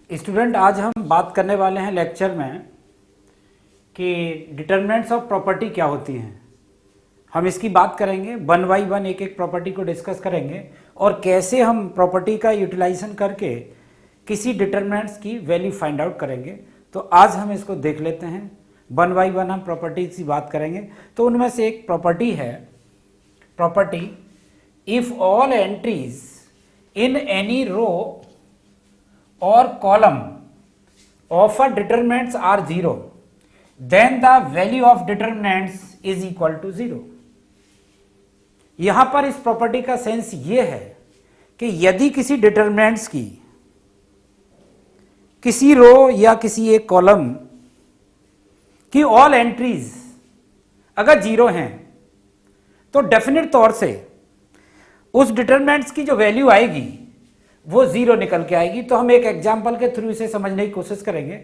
Student, आज हम बात करने वाले हैं लेक्चर में कि डिटरमिनेंट्स ऑफ प्रॉपर्टी क्या होती हैं। हम इसकी बात करेंगे, वन बाई वन एक एक प्रॉपर्टी को डिस्कस करेंगे और कैसे हम प्रॉपर्टी का यूटिलाइजेशन करके किसी डिटरमिनेंट्स की वैल्यू फाइंड आउट करेंगे। तो आज हम इसको देख लेते हैं, वन बाई वन हम प्रॉपर्टीज की बात करेंगे। तो उनमें से एक प्रॉपर्टी है, property if all entries in any row or column of a determinants are 0, then the value of determinants is equal to 0। यहां पर इस प्रॉपर्टी का सेंस ये है कि यदि किसी डिटरमिनेंट्स की किसी रो या किसी एक कॉलम की ऑल एंट्रीज अगर 0 हैं तो डेफिनेट तौर से उस डिटरमिनेंट्स की जो वैल्यू आएगी वो 0 निकल के आएगी। तो हम एक एग्जाम्पल के थ्रू इसे समझने की कोशिश करेंगे।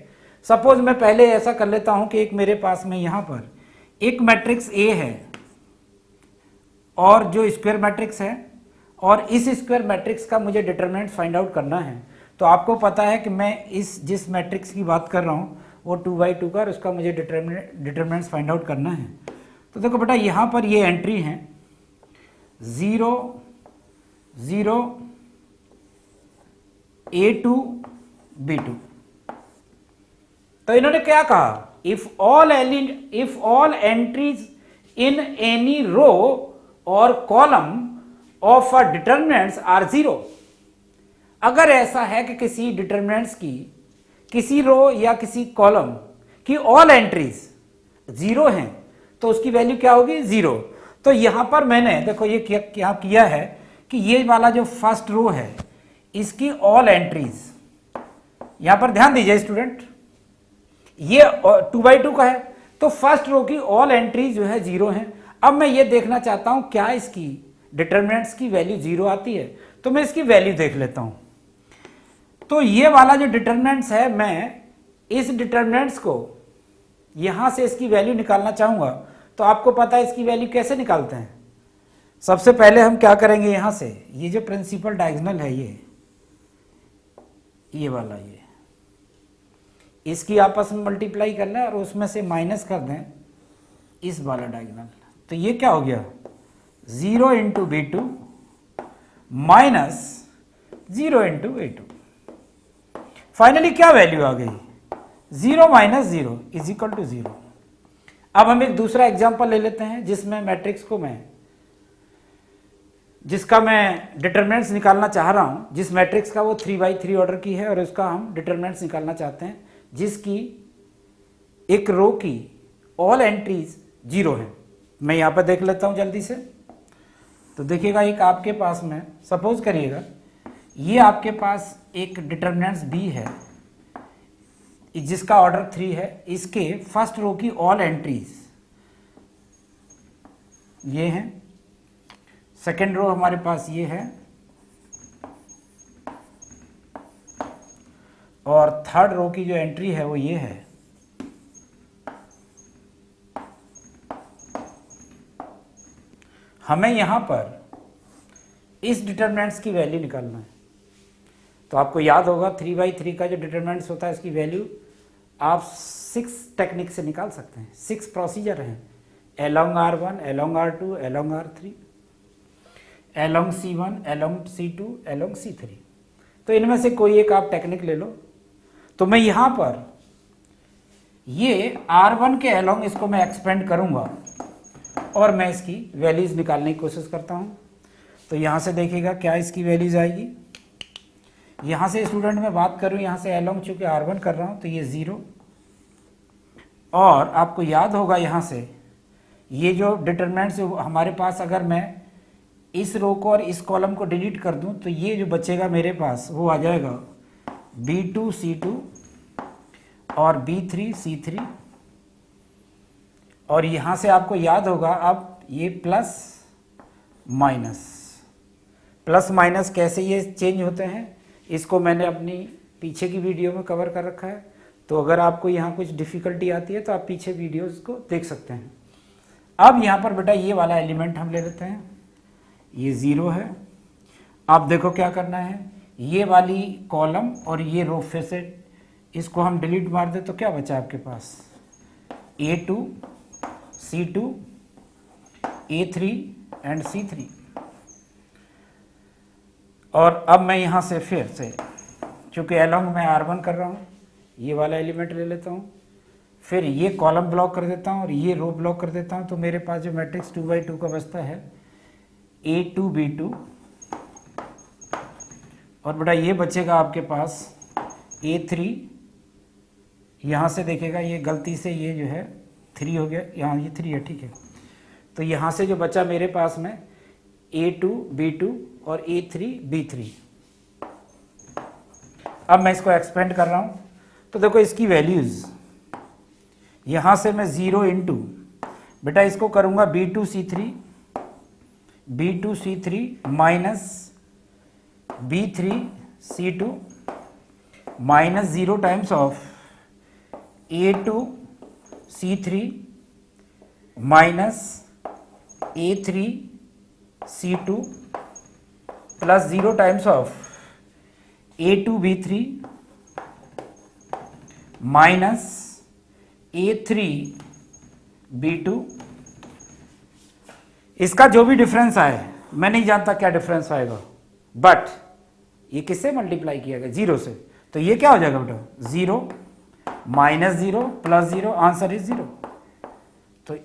सपोज मैं पहले ऐसा कर लेता हूं कि एक मेरे पास में यहां पर एक मैट्रिक्स ए है और जो स्क्वायर मैट्रिक्स है, और इस स्क्वायर मैट्रिक्स का मुझे डिटरमिनेंट फाइंड आउट करना है। तो आपको पता है कि मैं इस जिस मैट्रिक्स की बात कर रहा हूं वो 2/2 का, और उसका मुझे डिटरमिनेंट्स फाइंड आउट करना है। तो देखो बेटा, यहां पर ये एंट्री है 0 0 A2 B2। तो इन्होंने क्या कहा, if all entries in any row और column of a determinants are 0। अगर ऐसा है कि किसी डिटरमिनेंट्स की किसी रो या किसी कॉलम की ऑल एंट्रीज 0 हैं तो उसकी वैल्यू क्या होगी, 0। तो यहां पर मैंने देखो ये क्या किया है कि ये वाला जो फर्स्ट रो है इसकी ऑल एंट्रीज, यहां पर ध्यान दीजिए स्टूडेंट, ये 2/2 का है तो फर्स्ट रो की ऑल एंट्रीज जो है 0 है। अब मैं ये देखना चाहता हूं क्या इसकी डिटरमिनेंट्स की वैल्यू 0 आती है, तो मैं इसकी वैल्यू देख लेता हूं। तो ये वाला जो डिटरमिनेंट्स है, मैं इस डिटरमिनेंट्स को यहां से इसकी वैल्यू निकालना चाहूंगा। तो आपको पता है इसकी वैल्यू कैसे निकालते हैं। सबसे पहले हम क्या करेंगे, यहां से ये जो प्रिंसिपल डायगोनल है ये वाला, ये इसकी आपस में मल्टीप्लाई कर लें और उसमें से माइनस कर दें इस वाला डायगोनल। तो ये क्या हो गया, 0 into B2 minus 0 into A2। Finally क्या वैल्यू आ गई, 0 माइनस 0 इज इक्वल टू 0। अब हम एक दूसरा एग्जांपल ले लेते हैं जिसमें मैट्रिक्स को जिसका मैं डिटरमिनेंट्स निकालना चाह रहा हूं, जिस मैट्रिक्स का वो 3/3 ऑर्डर की है और उसका हम डिटरमिनेंट्स निकालना चाहते हैं जिसकी एक रो की ऑल एंट्रीज 0 है। मैं यहां पर देख लेता हूं जल्दी से। तो देखिएगा, एक आपके पास में सपोज करिएगा ये आपके पास एक डिटरमिनेंट्स B है जिसका ऑर्डर 3 है। इसके फर्स्ट रो की ऑल एंट्रीज ये हैं, सेकेंड रो हमारे पास ये है, और थर्ड रो की जो एंट्री है वो ये है। हमें यहां पर इस डिटरमिनेंट्स की वैल्यू निकालना है। तो आपको याद होगा 3/3 का जो डिटरमिनेंट्स होता है इसकी वैल्यू आप 6 टेक्निक से निकाल सकते हैं। 6 प्रोसीजर हैं, along R1, along R2, along R3, along C1, along C2, along C3। तो इनमें से कोई एक आप टेक्निक ले लो। तो मैं यहां पर ये R1 के along इसको मैं एक्सपेंड करूंगा और मैं इसकी वैल्यूज निकालने की कोशिश करता हूं। तो यहां से देखिएगा क्या इसकी वैल्यूज आएगी। यहां से स्टूडेंट मैं बात करूं, यहां से along चूंकि R1 कर रहा हूं तो ये 0, और आपको याद होगा यहां से ये जो डिटरमिनेंट्स हमारे पास, अगर मैं इस रो को और इस कॉलम को डिलीट कर दूं तो ये जो बचेगा मेरे पास वो आ जाएगा B2 C2 और B3 C3। और यहां से आपको याद होगा अब ये प्लस माइनस कैसे ये चेंज होते हैं, इसको मैंने अपनी पीछे की वीडियो में कवर कर रखा है। तो अगर आपको यहाँ कुछ डिफ़िकल्टी आती है तो आप पीछे वीडियोस को देख सकते हैं। अब यहाँ पर बेटा ये वाला एलिमेंट हम ले लेते हैं, ये 0 है। आप देखो क्या करना है, ये वाली कॉलम और ये रो फिर से इसको हम डिलीट मार दे तो क्या बचा आपके पास, A2, C2, A3 and C3। और अब मैं यहाँ से फिर से, चूँकि अलोंग मैं R1 कर रहा हूँ, ये वाला एलिमेंट ले लेता हूँ, फिर ये कॉलम ब्लॉक कर देता हूँ और ये रो ब्लॉक कर देता हूँ, तो मेरे पास जो मैट्रिक्स 2x2 का बचता है A2 B2, और बेटा ये बचेगा आपके पास A3, यहाँ से देखेगा ये गलती से ये जो है 3 हो गया, यहाँ ये 3 है, ठीक है। तो यहाँ से जो बचा मेरे पास में A2 B2 और A3 B3। अब मैं इसको एक्सपेंड कर रहा हूँ, तो देखो इसकी वैल्यूज़ यहाँ से मैं 0 इंटू, बेटा इसको करूँगा B2 C3 minus B3 C2 minus 0 times of A2 C3 minus A3 C2 plus 0 times of A2 B3 minus A3 B2। इसका जो भी डिफरेंस आए, मैं नहीं जानता क्या डिफरेंस आएगा, बट ये किससे मल्टीप्लाई किया गया, 0 से, तो ये क्या हो जाएगा बेटा 0 माइनस 0 प्लस 0, आंसर इज 0। तो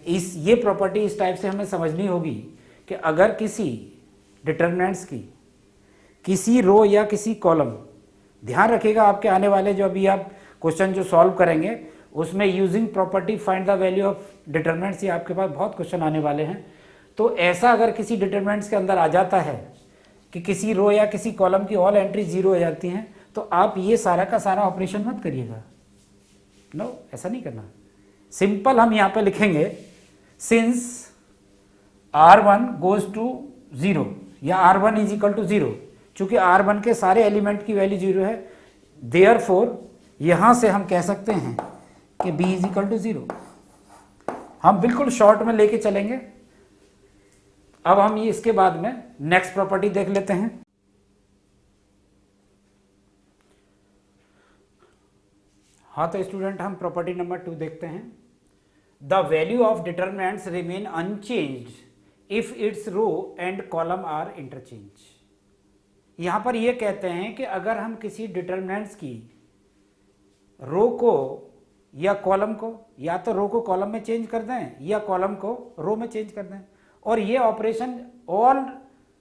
ये प्रॉपर्टी इस टाइप से हमें समझनी होगी कि अगर किसी डिटरमिनेंट्स की किसी रो या किसी कॉलम, ध्यान रखिएगा आपके आने वाले जो अभी आप क्वेश्चन जो सॉल्व करेंगे उसमें using property find the value of determinants, ये आपके पास बहुत क्वेश्चन आने वाले हैं। तो ऐसा अगर किसी डिटरमिनेंट्स के अंदर आ जाता है कि किसी रो या किसी कॉलम की ऑल एंट्री 0 हो जाती हैं, तो आप ये सारा का सारा ऑपरेशन मत करिएगा, नो ऐसा नहीं करना। सिंपल हम यहाँ पे लिखेंगे सिंस R1 गोज टू 0 या R1 इज इक्वल टू 0, चूंकि R1 के सारे एलिमेंट की वैल्यू 0 है, देयरफॉर यहाँ से हम कह सकते हैं कि B इज इक्वल टू 0। हम बिल्कुल शॉर्ट में लेके चलेंगे। अब हम ये इसके बाद में नेक्स्ट प्रॉपर्टी देख लेते हैं। हाँ तो स्टूडेंट हम प्रॉपर्टी नंबर 2 देखते हैं। The value of determinants remain unchanged if its row and column are interchange. यहां पर यह कहते हैं कि अगर हम किसी डिटरमिनेंट्स की रो को या कॉलम को, या तो रो को कॉलम में चेंज कर दें या कॉलम को रो में चेंज कर दें, और ये ऑपरेशन ऑल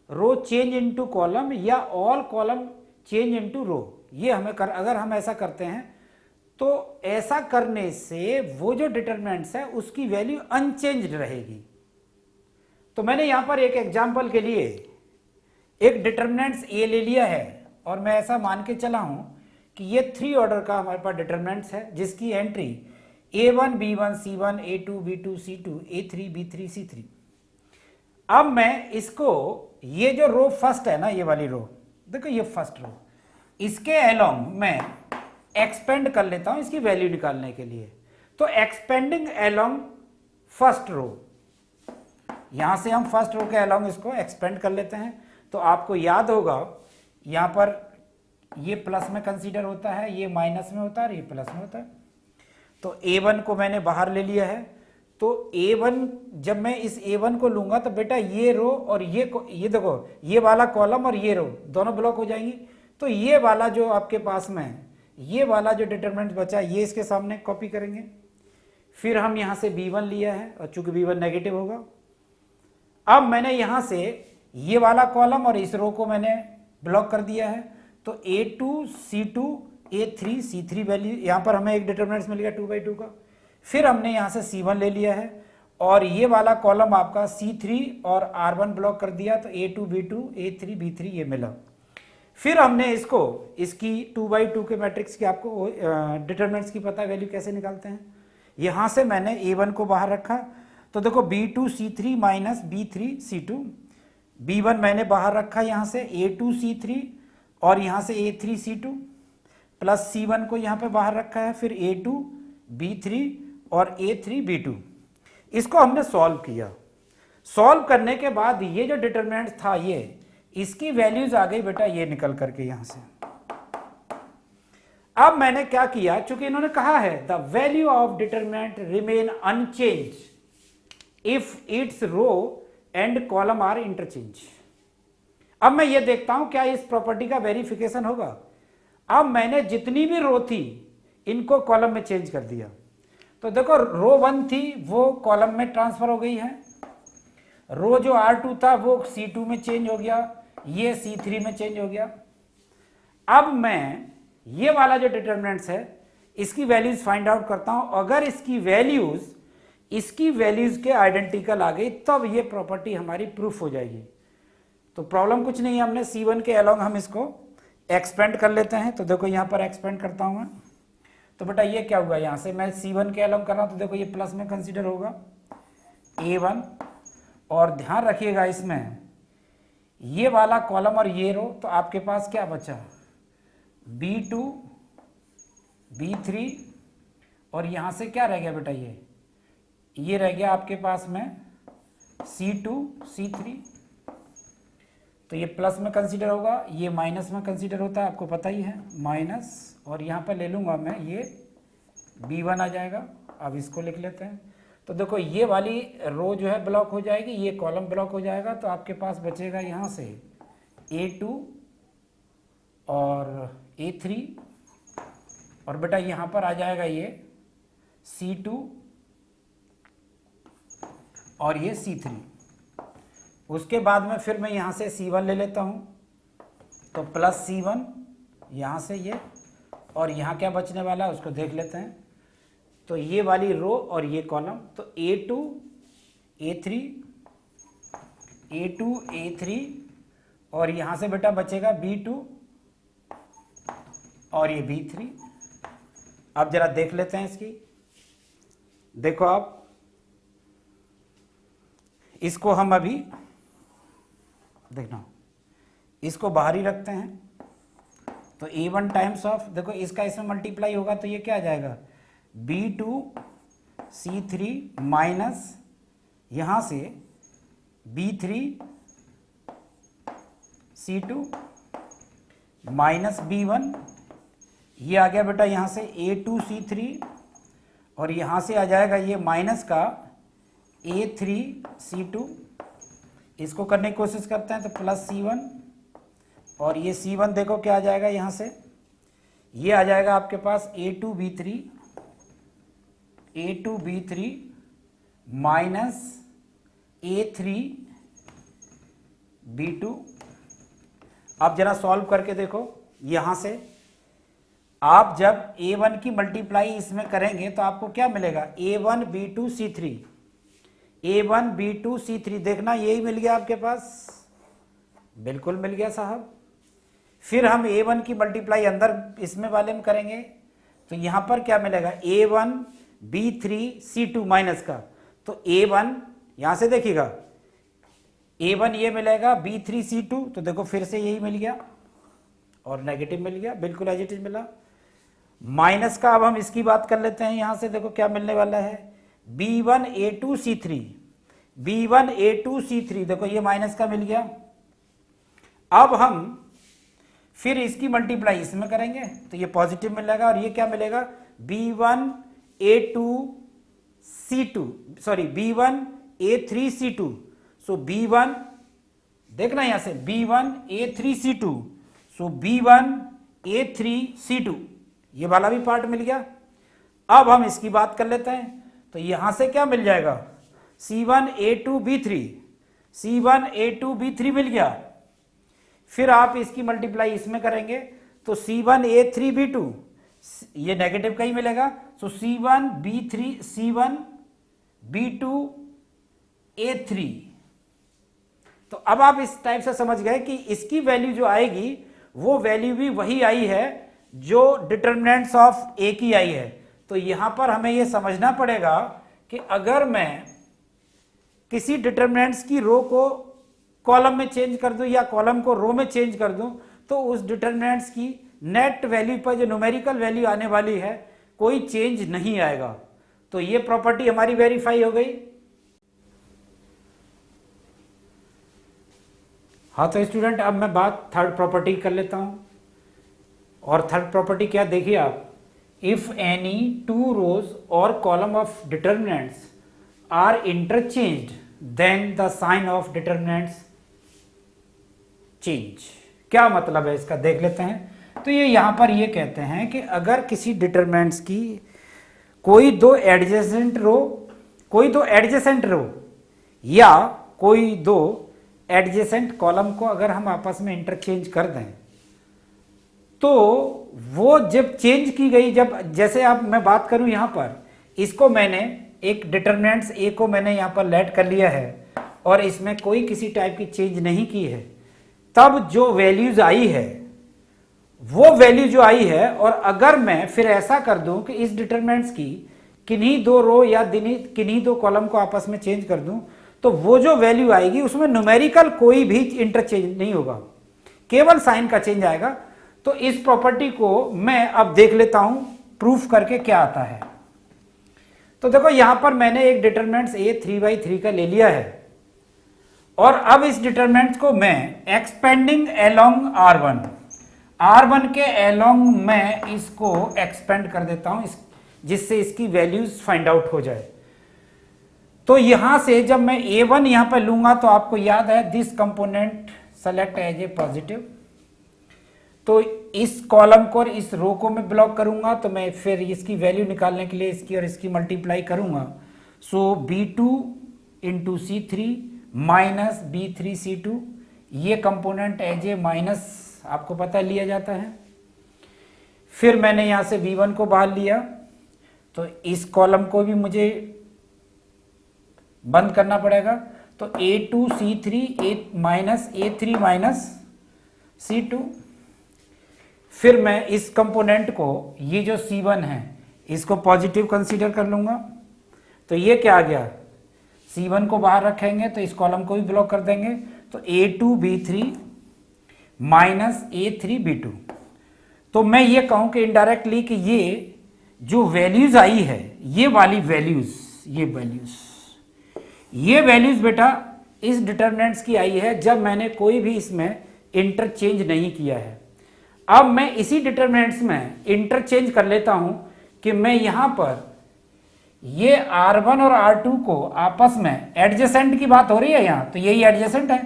रो चेंज इनटू कॉलम या ऑल कॉलम चेंज इनटू रो, ये हमें अगर हम ऐसा करते हैं तो ऐसा करने से वो जो डिटरमिनेंट्स है उसकी वैल्यू अनचेंज्ड रहेगी। तो मैंने यहां पर एक एग्जांपल के लिए एक डिटरमिनेंट्स ए ले लिया है और मैं ऐसा मान के चला हूं कि ये 3 ऑर्डर का हमारे पास डिटरमिनेंट्स है जिसकी entry A1 B1 C1 A2 B2 C2 A3 B3 C3। अब मैं इसको, ये जो रो फर्स्ट है ना, ये वाली रो देखो, ये फर्स्ट रो, इसके अलोंग मैं एक्सपेंड कर लेता हूं इसकी वैल्यू निकालने के लिए। तो एक्सपेंडिंग अलोंग फर्स्ट रो, यहां से हम फर्स्ट रो के अलोंग इसको एक्सपेंड कर लेते हैं। तो आपको याद होगा यहां पर ये प्लस में कंसीडर होता है, ये माइनस में होता है और ये प्लस में होता है। तो A1 को मैंने बाहर ले लिया है, तो A1 जब मैं इस A1 को लूंगा तो बेटा ये रो और ये देखो, ये वाला कॉलम और ये रो दोनों ब्लॉक हो जाएंगी। तो ये वाला जो आपके पास में ये वाला जो डिटरमिनेंट बचा ये इसके सामने कॉपी करेंगे। फिर हम यहां से B1 लिया है और चूंकि B1 नेगेटिव होगा, अब मैंने यहां से ये वाला कॉलम और इस रो को मैंने ब्लॉक कर दिया है। तो A2 C2 A3 C3 value, यहां पर हमें एक डिटरमिनेंट मिल गया 2/2 का। फिर हमने यहां से C1 ले लिया है और ये वाला कॉलम आपका C3 और R1 ब्लॉक कर दिया, तो A2 B2 A3 B3 ये मिला। फिर हमने इसको, इसकी 2/2 के मैट्रिक्स की आपको डिटरमिनेंट्स की पता है वैल्यू कैसे निकालते हैं। यहां से मैंने A1 को बाहर रखा, तो देखो B2 C3 minus B3 C2, B1 मैंने बाहर रखा यहां से A2 C3 और यहां से A3 C2 प्लस C1 को यहां पे बाहर रखा है, फिर A2 B3 और A3 B2। इसको हमने सॉल्व किया। सॉल्व करने के बाद ये जो डिटरमिनेंट था इसकी वैल्यूज आ गई बेटा ये निकल करके यहां से। अब मैंने क्या किया, चूंकि इन्होंने कहा है the value of determinant remain unchange if its row and column are interchange. अब मैं ये देखता हूं क्या इस प्रॉपर्टी का वेरिफिकेशन होगा। अब मैंने जितनी भी रो थी इनको कॉलम में चेंज कर दिया, तो देखो रो 1 थी वो कॉलम में ट्रांसफर हो गई है, रो जो R2 था वो C2 में चेंज हो गया, ये C3 में चेंज हो गया। अब मैं ये वाला जो डिटरमिनेंट्स है इसकी वैल्यूज फाइंड आउट करता हूं, अगर इसकी वैल्यूज के आइडेंटिकल आ गई तब ये प्रॉपर्टी हमारी प्रूफ हो जाएगी। तो प्रॉब्लम कुछ नहीं है, हमने C1 के अलोंग हम इसको एक्सपेंड कर लेते हैं। तो देखो यहां पर एक्सपेंड करता हूं मैं, तो बेटा ये क्या हुआ, यहां से मैं C1 के अलोंग कर रहा हूं तो देखो ये प्लस में कंसीडर होगा A1, और ध्यान रखिएगा इसमें ये वाला कॉलम और ये रो, तो आपके पास क्या बचा B2 B3, और यहां से क्या रह गया बेटा ये रह गया आपके पास में C2 C3। तो ये प्लस में कंसीडर होगा, ये माइनस में कंसीडर होता है, आपको पता ही है माइनस, और यहां पर ले लूंगा मैं ये B1 आ जाएगा। अब इसको लिख लेते हैं, तो देखो ये वाली रो जो है ब्लॉक हो जाएगी, ये कॉलम ब्लॉक हो जाएगा, तो आपके पास बचेगा यहां से A2 और A3, और बेटा यहां पर आ जाएगा ये C2 और ये C3। उसके बाद में फिर मैं यहां से C1 ले लेता हूं, तो प्लस C1 यहां से ये, और यहां क्या बचने वाला है उसको देख लेते हैं। तो ये वाली रो और ये कॉलम, तो A2 A3 और यहां से बेटा बचेगा B2 और ये B3। अब जरा देख लेते हैं इसकी, देखो आप इसको हम अभी देखना, इसको बाहर ही रखते हैं, तो A1 टाइम्स ऑफ, देखो इसका इसमें मल्टीप्लाई होगा तो ये क्या आ जाएगा B2 C3 माइनस यहां से B3 C2 माइनस B1, ये आ गया बेटा यहां से A2 C3, और यहां से आ जाएगा ये माइनस का A3 C2। इसको करने की कोशिश करते हैं, तो प्लस C1, और ये C1 देखो क्या आ जाएगा यहां से, ये आ जाएगा आपके पास A2 B3 minus A3 B2। अब जरा सॉल्व करके देखो, यहां से आप जब A1 की मल्टीप्लाई इसमें करेंगे तो आपको क्या मिलेगा A1 B2 C3, देखना यही मिल गया आपके पास, बिल्कुल मिल गया साहब। फिर हम A1 की मल्टीप्लाई अंदर इसमें वाले में करेंगे, तो यहां पर क्या मिलेगा A1 B3 C2 माइनस का, तो A1 यहां से देखिएगा A1 ये मिलेगा B3 C2, तो देखो फिर से यही मिल गया और नेगेटिव मिल गया, बिल्कुल एज इट इज मिला। माइनस का अब हम इसकी बात कर लेते हैं, यहां से देखो क्या मिलने वाला है B1 A2 C3, देखो ये माइनस का मिल गया। अब हम फिर इसकी मल्टीप्लाई इसमें करेंगे तो ये पॉजिटिव मिलेगा, और ये क्या मिलेगा B1 A3 C2, सो B1 देखना यहां से B1 A3 C2, सो B1 A3 C2, ये वाला भी पार्ट मिल गया। अब हम इसकी बात कर लेते हैं, तो यहां से क्या मिल जाएगा C1 A2 B3 मिल गया। फिर आप इसकी मल्टीप्लाई इसमें करेंगे तो C1 A3 B2, ये नेगेटिव का ही मिलेगा, सो C1 B2 A3। तो अब आप इस टाइप से समझ गए कि इसकी वैल्यू जो आएगी वो वैल्यू भी वही आई है जो डिटरमिनेंट्स ऑफ ए की आई है। तो यहां पर हमें यह समझना पड़ेगा कि अगर मैं किसी डिटरमिनेंट्स की रो को कॉलम में चेंज कर दूं या कॉलम को रो में चेंज कर दूं, तो उस डिटरमिनेंट्स की नेट वैल्यू पर जो न्यूमेरिकल वैल्यू आने वाली है कोई चेंज नहीं आएगा। तो ये प्रॉपर्टी हमारी वेरीफाई हो गई। हाँ तो स्टूडेंट अब मैं बात थर्ड प्रॉपर्टी कर लेता हूँ। और थर्ड प्रॉपर्टी क्या, देखिए आप, इफ एनी टू रोज और column of determinants are interchanged then the sign of determinants change. क्या मतलब है इसका, देख लेते हैं। तो ये यहाँ पर ये कहते हैं कि अगर किसी डिटर्मिनेंट्स की कोई दो एडजेसेंट रो या कोई दो एडजेसेंट कॉलम को अगर हम आपस में इंटरचेंज कर दें, तो वो जब चेंज की गई, जब जैसे आप मैं बात करूं यहाँ पर, इसको मैंने एक डिटर्मिनेंट्स ए को मैंने यहाँ पर लेट कर लिया है और इसमें कोई किसी टाइप की चेंज नहीं की है, तब जो वैल्यूज आई है वो वैल्यू जो आई है, और अगर मैं फिर ऐसा कर दूं कि इस डिटर्मिनेंट्स की किन्हीं दो रो या किन्हीं दो कॉलम को आपस में चेंज कर दूं, तो वो जो वैल्यू आएगी उसमें न्यूमेरिकल कोई भी इंटरचेंज नहीं होगा, केवल साइन का चेंज आएगा। तो इस प्रॉपर्टी को मैं अब देख लेता हूं प्रूफ करके क्या आता है। तो देखो यहां पर मैंने एक डिटर्मिनेंट्स ए 3/3 का ले लिया है और अब इस डिटर्मिनेंट्स को मैं एक्सपेंडिंग अलोंग R1 के अलोंग मैं इसको एक्सपेंड कर देता हूं जिससे इसकी वैल्यूज फाइंड आउट हो जाए। तो यहां से जब मैं A1 यहां पर लूंगा तो आपको याद है this component select as a positive, तो इस कॉलम को और इस रो को मैं ब्लॉक करूंगा, तो मैं फिर इसकी वैल्यू निकालने के लिए इसकी और इसकी मल्टीप्लाई करूंगा। सो B2 into C3 minus B3 C2, ये कंपोनेंट एज ए माइनस आपको पता लिया जाता है। फिर मैंने यहां से V1 को बाहर लिया, तो इस कॉलम को भी मुझे बंद करना पड़ेगा, तो A2 C3 minus A3 minus C2। फिर मैं इस कंपोनेंट को, ये जो C1 है, इसको पॉजिटिव कंसीडर कर लूंगा, तो ये क्या आ गया, C1 को बाहर रखेंगे तो इस कॉलम को भी ब्लॉक कर देंगे, तो A2 B3 minus A3 B2। तो मैं ये कहूं कि इनडायरेक्टली कि ये जो वैल्यूज आई है, ये वाली वैल्यूज, ये वैल्यूज बेटा इस डिटर्मिनेंट्स की आई है जब मैंने कोई भी इसमें इंटरचेंज नहीं किया है। अब मैं इसी डिटर्मिनेंट्स में इंटरचेंज कर लेता हूं कि मैं यहां पर ये R1 और R2 को आपस में, एडजेसेंट की बात हो रही है यहां, तो यही एडजेसेंट है,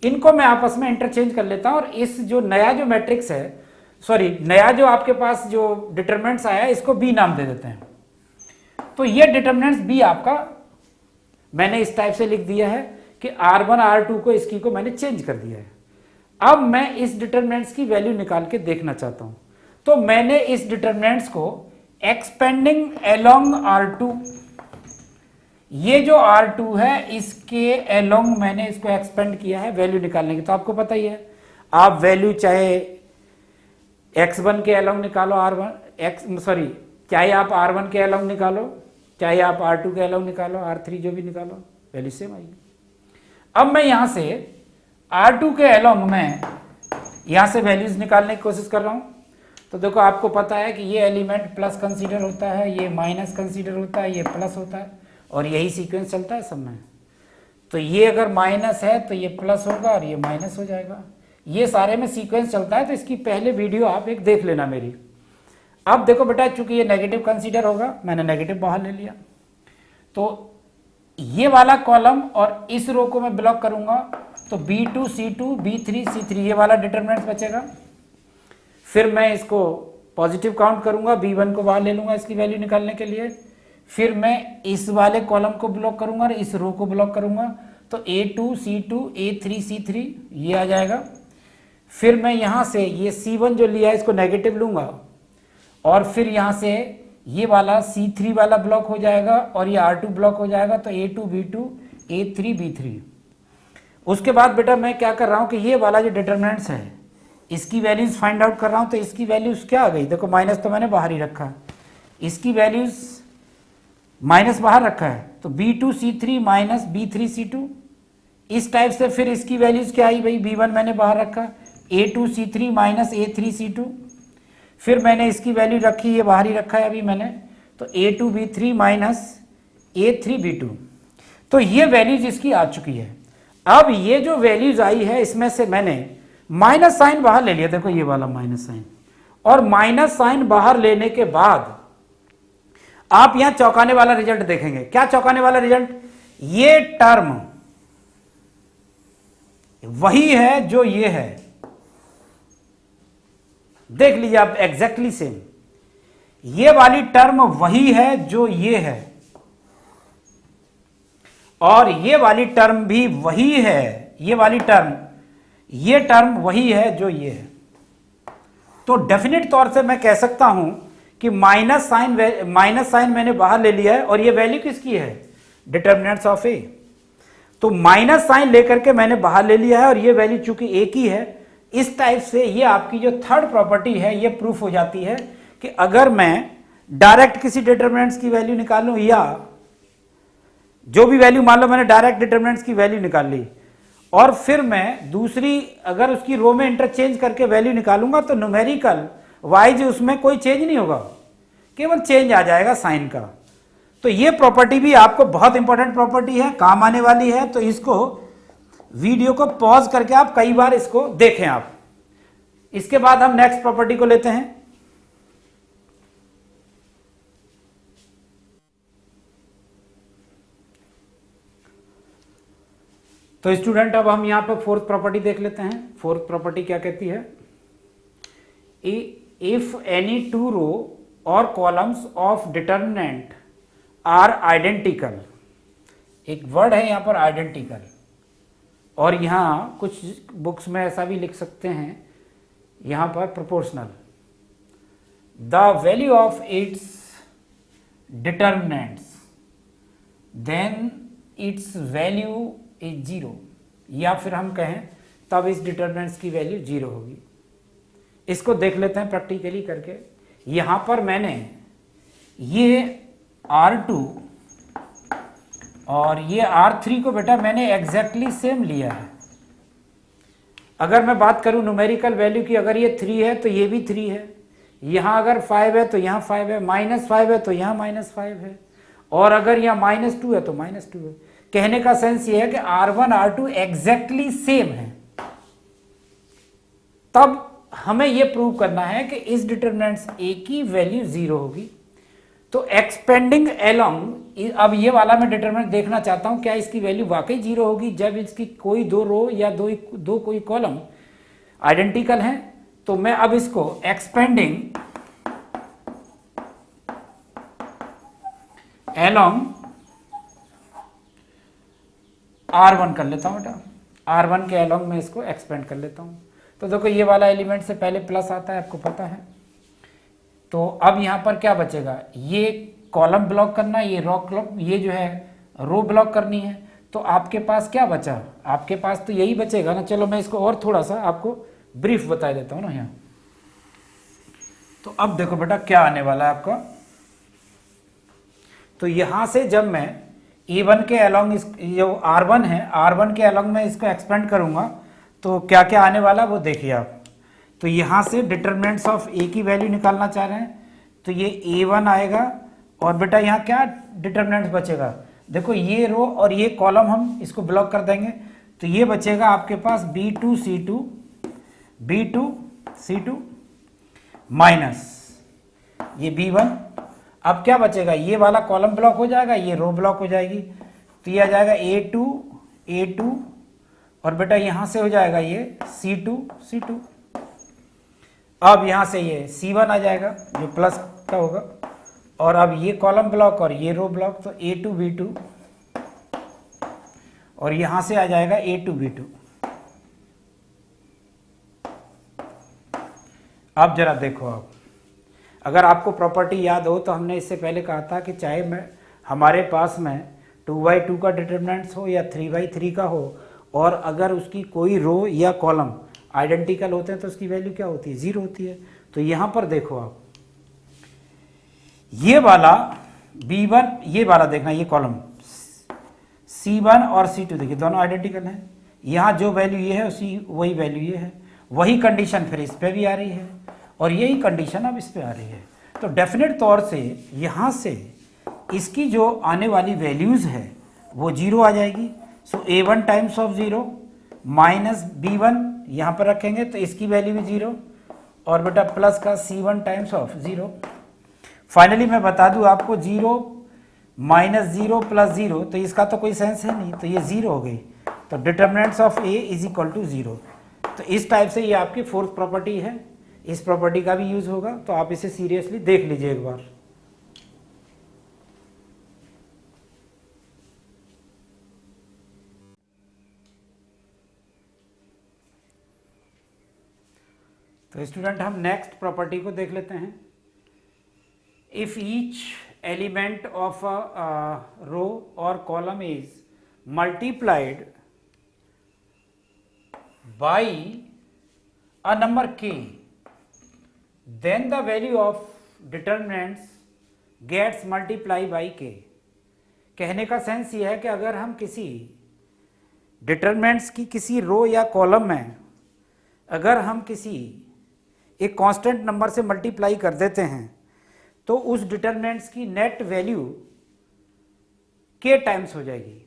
इनको मैं आपस में इंटरचेंज कर लेता हूं और इस जो नया जो मैट्रिक्स है, सॉरी नया जो आपके पास जो डिटर्मिनेंट्स आया है, इसको B नाम दे देते हैं। तो ये डिटर्मिनेंट्स B आपका मैंने इस टाइप से लिख दिया है कि R1 R2 को इसकी को मैंने चेंज कर दिया है। अब मैं इस डिटर्मिनेंट्स की वैल्यू निकाल के देखना चाहता हूं, तो मैंने इस डिटर्मिनेंट्स को एक्सपेंडिंग अलोंग R2, ये जो R2 है इसके अलोंग मैंने इसको एक्सपेंड किया है वैल्यू निकालने की। तो आपको पता ही है, आप वैल्यू चाहे x1 के अलोंग निकालो, चाहे आप R1 के अलोंग निकालो, चाहे आप R2 के अलोंग निकालो, R3 जो भी निकालो, वैल्यू सेम आएगी। अब मैं यहां से R2 के अलोंग में यहां से वैल्यूज निकालने की कोशिश कर रहा हूं। तो देखो आपको पता है कि ये एलिमेंट प्लस कंसीडर होता है, ये माइनस कंसीडर होता है, ये प्लस होता है, और यही सीक्वेंस चलता है सब में। तो ये अगर माइनस है तो ये प्लस होगा और ये माइनस हो जाएगा, ये सारे में सीक्वेंस चलता है। तो इसकी पहले वीडियो आप एक देख लेना मेरी। अब देखो बेटा, चूंकि ये नेगेटिव कंसीडर होगा, मैंने नेगेटिव बाहर ले लिया, तो ये वाला कॉलम और इस रो को मैं ब्लॉक करूंगा, तो B2 C2 B3 C3 ये वाला डिटर्मिनेंट बचेगा। फिर मैं इसको पॉजिटिव काउंट करूंगा, B1 को बाहर ले लूंगा इसकी वैल्यू निकालने के लिए। फिर मैं इस वाले कॉलम को ब्लॉक करूंगा और इस रो को ब्लॉक करूंगा, तो A2 C2 A3 C3 ये आ जाएगा। फिर मैं यहां से ये C1 जो लिया है इसको नेगेटिव लूंगा, और फिर यहां से ये वाला C3 वाला ब्लॉक हो जाएगा और ये R2 ब्लॉक हो जाएगा, तो A2 B2 A3 B3। उसके बाद बेटा मैं क्या कर रहा हूं कि ये वाला जो डिटर्मिनेंट्स है इसकी वैल्यूज फाइंड आउट कर रहा हूं। तो इसकी वैल्यूज क्या आ गई, देखो माइनस तो मैंने बाहर ही रखा, इसकी वैल्यूज माइनस बाहर रखा है, तो B2 C3 minus B3 C2 इस टाइप से। फिर इसकी वैल्यूज क्या आई भाई, B1 मैंने बाहर रखा, A2 C3 minus A3 C2। फिर मैंने इसकी वैल्यू रखी, ये बाहर ही रखा है अभी मैंने, तो A2 B3 minus A3 B2। तो ये वैल्यूज इसकी आ चुकी है। अब ये जो वैल्यूज आई है इसमें से मैंने माइनस साइन बाहर ले लिया, देखो ये वाला माइनस साइन, और माइनस साइन बाहर लेने के बाद आप यहां चौंकाने वाला रिजल्ट देखेंगे। क्या चौंकाने वाला रिजल्ट? ये टर्म वही है जो ये है, देख लीजिए आप, एग्जैक्टली सेम। ये वाली टर्म वही है जो ये है, और ये वाली टर्म भी वही है, ये वाली टर्म, ये टर्म वही है जो ये है। तो डेफिनेट तौर से मैं कह सकता हूं कि माइनस साइन मैंने बाहर ले लिया है, और ये वैल्यू किसकी है? डिटर्मिनेंट्स ऑफ ए। तो माइनस साइन लेकर के मैंने बाहर ले लिया है, और ये वैल्यू चूंकि ए की है, इस टाइप से ये आपकी जो थर्ड प्रॉपर्टी है ये प्रूफ हो जाती है कि अगर मैं डायरेक्ट किसी डिटर्मिनेंट्स की वैल्यू निकालूं, या जो भी वैल्यू, मान लो मैंने डायरेक्ट डिटर्मिनेंट्स की वैल्यू निकाल ली, और फिर मैं दूसरी अगर उसकी रो में इंटरचेंज करके वैल्यू निकालूंगा, तो न्यूमेरिकल वाइज उसमें कोई चेंज नहीं होगा, केवल चेंज आ जाएगा साइन का। तो ये प्रॉपर्टी भी आपको बहुत इंपॉर्टेंट प्रॉपर्टी है, काम आने वाली है। तो इसको वीडियो को पॉज करके आप कई बार इसको देखें आप। इसके बाद हम नेक्स्ट प्रॉपर्टी को लेते हैं। तो स्टूडेंट अब हम यहां पर फोर्थ प्रॉपर्टी देख लेते हैं। फोर्थ प्रॉपर्टी क्या कहती है? इफ एनी टू रो और columns of determinant are identical, एक वर्ड है यहां पर आइडेंटिकल, और यहां कुछ बुक्स में ऐसा भी लिख सकते हैं यहां पर proportional, the value of its determinants then its value is zero, या फिर हम कहें तब इस डिटर्मिनेंट्स की वैल्यू जीरो होगी। इसको देख लेते हैं प्रैक्टिकली करके। यहां पर मैंने ये R2 और ये R3 को बेटा मैंने एग्जैक्टली सेम लिया है। अगर मैं बात करूं न्यूमेरिकल वैल्यू की, अगर ये 3 है तो ये भी 3 है, यहां अगर 5 है तो यहां 5 है, -5 है तो यहां -5 है, और अगर यहां -2 है तो -2 है। कहने का सेंस ये है कि R1 R2 एग्जैक्टली सेम है। तब हमें यह प्रूव करना है कि इस डिटर्मिनेंट्स ए की वैल्यू 0 होगी। तो एक्सपेंडिंग एलोंग, अब ये वाला मैं डिटर्मिनेंट देखना चाहता हूं क्या इसकी वैल्यू वाकई 0 होगी जब इसकी कोई दो रो या दो कोई कॉलम आइडेंटिकल हैं। तो मैं अब इसको एक्सपेंडिंग एलोंग R1 कर लेता हूं बेटा, R1 के एलोंग में इसको एक्सपेंड कर लेता हूं। तो देखो ये वाला एलिमेंट से पहले प्लस आता है, आपको पता है। तो अब यहां पर क्या बचेगा? ये कॉलम ब्लॉक करना, ये ये जो है रो ब्लॉक करनी है। तो आपके पास क्या बचा? आपके पास तो यही बचेगा ना। चलो मैं इसको और थोड़ा सा आपको ब्रीफ बता देता हूं ना यहाँ। तो अब देखो बेटा क्या आने वाला है आपका। तो यहां से जब मैं E1 के अलोंग जो R1 है, R1 के अलोंग में इसको एक्सपेंड करूंगा तो क्या क्या आने वाला वो देखिए आप। तो यहां से डिटर्मिनेंट्स ऑफ ए की वैल्यू निकालना चाह रहे हैं, तो ये A1 आएगा, और बेटा यहाँ क्या डिटर्मिनेंट्स बचेगा? देखो ये रो और ये कॉलम हम इसको ब्लॉक कर देंगे, तो ये बचेगा आपके पास B2C2 माइनस ये B1। अब क्या बचेगा? ये वाला कॉलम ब्लॉक हो जाएगा, ये रो ब्लॉक हो जाएगी, तो ये आ जाएगा A2 और बेटा यहां से हो जाएगा ये C2। अब यहां से ये C1 आ जाएगा जो प्लस का होगा, और अब ये कॉलम ब्लॉक और ये रो ब्लॉक, तो A2B2, और यहां से आ जाएगा A2B2। अब जरा देखो, आप अगर आपको प्रॉपर्टी याद हो तो हमने इससे पहले कहा था कि चाहे मैं हमारे पास में 2x2 का डिटर्मिनेंट्स हो या 3x3 का हो, और अगर उसकी कोई रो या कॉलम आइडेंटिकल होते हैं तो उसकी वैल्यू क्या होती है? 0 होती है। तो यहां पर देखो आप, ये वाला B1, ये वाला देखना, ये कॉलम C1 और C2 देखिए दोनों आइडेंटिकल हैं। यहां जो वैल्यू ये है उसी वही वैल्यू ये है, वही कंडीशन फिर इस पे भी आ रही है, और यही कंडीशन अब इस पे आ रही है। तो डेफिनेट तौर से यहां से इसकी जो आने वाली वैल्यूज है वो 0 आ जाएगी, सो a1 times of 0 minus b1 यहाँ पर रखेंगे तो इसकी वैल्यू भी 0 और बेटा प्लस का c1 टाइम्स ऑफ 0। फाइनली मैं बता दूं आपको 0 माइनस 0 प्लस 0 तो इसका तो कोई सेंस है नहीं, तो ये 0 हो गई। तो determinants of a is equal to 0। तो इस टाइप से ये आपकी फोर्थ प्रॉपर्टी है, इस प्रॉपर्टी का भी यूज होगा, तो आप इसे सीरियसली देख लीजिए एक बार। तो स्टूडेंट हम नेक्स्ट प्रॉपर्टी को देख लेते हैं। If each element of a row और column is multiplied by a number k, then the value of determinants gets multiplied by k। कहने का सेंस ये है कि अगर हम किसी डिटरमिनेंट्स की किसी रो या कॉलम में अगर हम किसी एक कांस्टेंट नंबर से मल्टीप्लाई कर देते हैं तो उस डिटरमिनेंट्स की नेट वैल्यू k टाइम्स हो जाएगी,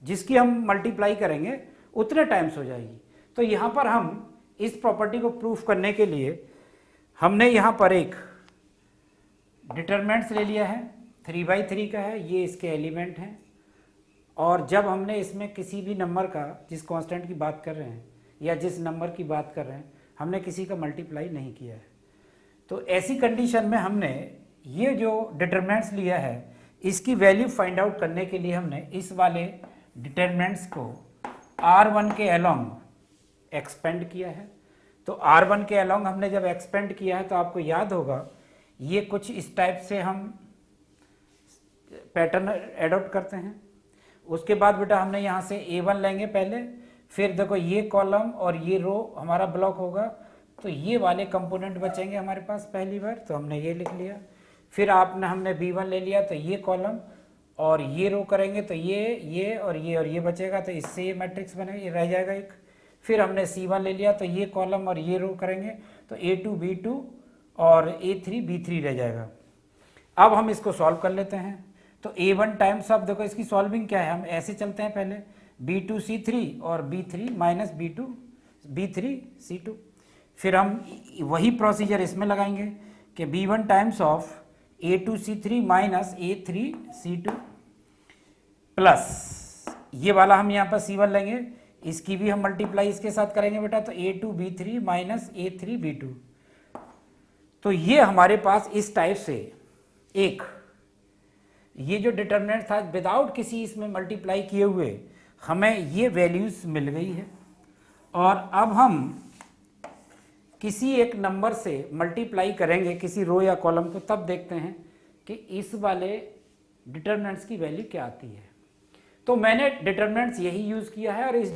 जिसकी हम मल्टीप्लाई करेंगे उतने टाइम्स हो जाएगी। तो यहाँ पर हम इस प्रॉपर्टी को प्रूफ करने के लिए हमने यहाँ पर एक डिटरमिनेंट्स ले लिया है, 3/3 का है, ये इसके एलिमेंट हैं। और जब हमने इसमें किसी भी नंबर का, जिस कांस्टेंट की बात कर रहे हैं या जिस नंबर की बात कर रहे हैं, हमने किसी का मल्टीप्लाई नहीं किया है, तो ऐसी कंडीशन में हमने ये जो डिटरमिनेंट्स लिया है इसकी वैल्यू फाइंड आउट करने के लिए हमने इस वाले डिटरमिनेंट्स को R1 के अलोंग एक्सपेंड किया है। तो R1 के अलोंग हमने जब एक्सपेंड किया है तो आपको याद होगा ये कुछ इस टाइप से हम पैटर्न एडॉप्ट करते हैं। उसके बाद बेटा हमने यहाँ से A1 लेंगे पहले, फिर देखो ये कॉलम और ये रो हमारा ब्लॉक होगा, तो ये वाले कंपोनेंट बचेंगे हमारे पास पहली बार, तो हमने ये लिख लिया। फिर हमने B1 ले लिया तो ये कॉलम और ये रो करेंगे तो ये और ये बचेगा, तो इससे ये मैट्रिक्स बनेगा, ये रह जाएगा एक। फिर हमने C1 ले लिया तो ये कॉलम और ये रो करेंगे तो A2 B2 और A3 B3 रह जाएगा। अब हम इसको सॉल्व कर लेते हैं। तो A1 टाइम्स ऑफ, देखो इसकी सॉल्विंग क्या है, हम ऐसे चलते हैं पहले B2 C3 और B3 माइनस B3 C2। फिर हम वही प्रोसीजर इसमें लगाएंगे कि B1 times of A2 C3 minus A3 C2 plus ये वाला हम यहाँ पर C1 लेंगे, इसकी भी हम मल्टीप्लाई इसके साथ करेंगे बेटा, तो A2 B3 minus A3 B2। तो ये हमारे पास इस टाइप से एक ये जो डिटरमिनेंट था विदाउट किसी इसमें मल्टीप्लाई किए हुए हमें ये वैल्यूज मिल गई है। और अब हम किसी एक नंबर से मल्टीप्लाई करेंगे किसी रो या कॉलम को, तब देखते हैं कि इस वाले डिटरमिनेंट्स की वैल्यू क्या आती है। तो मैंने डिटरमिनेंट्स यही यूज़ किया है और इस